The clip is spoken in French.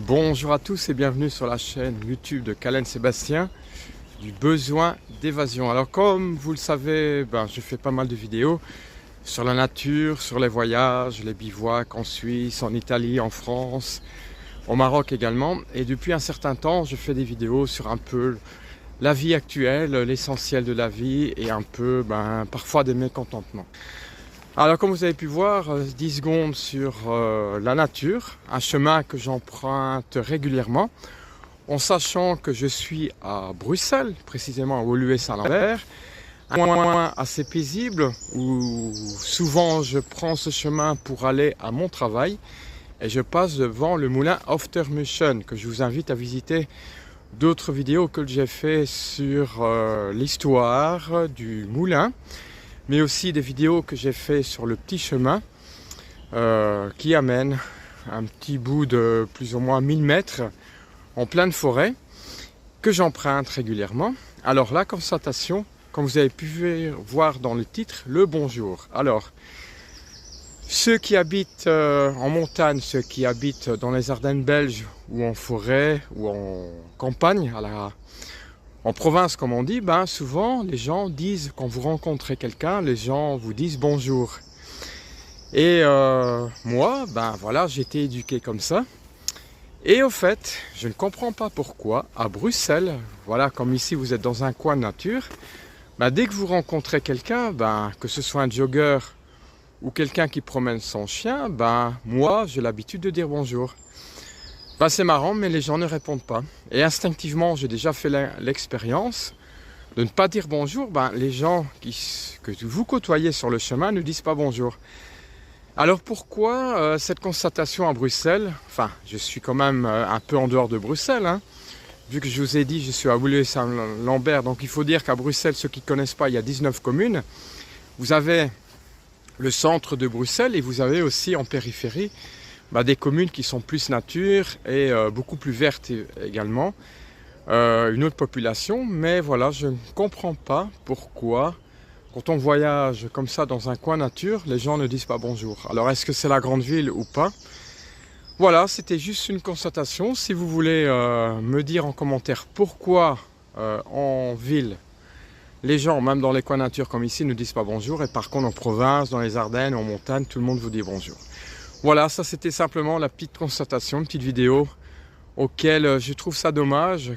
Bonjour à tous et bienvenue sur la chaîne YouTube de Calen Sébastien du besoin d'évasion. Alors comme vous le savez, je fais pas mal de vidéos sur la nature, sur les voyages, les bivouacs en Suisse, en Italie, en France, au Maroc également. Et depuis un certain temps, je fais des vidéos sur un peu la vie actuelle, l'essentiel de la vie et un peu parfois des mécontentements. Alors comme vous avez pu voir, 10 secondes sur la nature, un chemin que j'emprunte régulièrement, en sachant que je suis à Bruxelles, précisément à Woluwe-Saint-Lambert, un coin assez paisible où souvent je prends ce chemin pour aller à mon travail et je passe devant le moulin Oftermussen que je vous invite à visiter. D'autres vidéos que j'ai fait sur l'histoire du moulin, mais aussi des vidéos que j'ai fait sur le petit chemin qui amène un petit bout de plus ou moins 1000 mètres en pleine forêt que j'emprunte régulièrement. Alors la constatation, comme vous avez pu voir dans le titre, le bonjour. Alors ceux qui habitent en montagne, ceux qui habitent dans les Ardennes belges ou en forêt ou en campagne, en province comme on dit, souvent les gens disent, quand vous rencontrez quelqu'un, les gens vous disent bonjour. Et moi, voilà, j'ai été éduqué comme ça. Et au fait, je ne comprends pas pourquoi, à Bruxelles, voilà, comme ici vous êtes dans un coin de nature, dès que vous rencontrez quelqu'un, que ce soit un jogger ou quelqu'un qui promène son chien, moi j'ai l'habitude de dire bonjour. C'est marrant, mais les gens ne répondent pas. Et instinctivement, j'ai déjà fait l'expérience de ne pas dire bonjour. Les gens que vous côtoyez sur le chemin ne disent pas bonjour. Alors pourquoi cette constatation à Bruxelles? Enfin, je suis quand même un peu en dehors de Bruxelles, hein. Vu que je vous ai dit, je suis à Woluwe-Saint-Lambert. Donc il faut dire qu'à Bruxelles, ceux qui ne connaissent pas, il y a 19 communes. Vous avez le centre de Bruxelles et vous avez aussi en périphérie des communes qui sont plus nature et beaucoup plus vertes également, une autre population, mais voilà, je ne comprends pas pourquoi, quand on voyage comme ça dans un coin nature, les gens ne disent pas bonjour. Alors est-ce que c'est la grande ville ou pas? Voilà, c'était juste une constatation. Si vous voulez me dire en commentaire pourquoi en ville, les gens, même dans les coins nature comme ici, ne disent pas bonjour, et par contre en province, dans les Ardennes, en montagne, tout le monde vous dit bonjour. Voilà, ça c'était simplement la petite constatation, une petite vidéo auquel je trouve ça dommage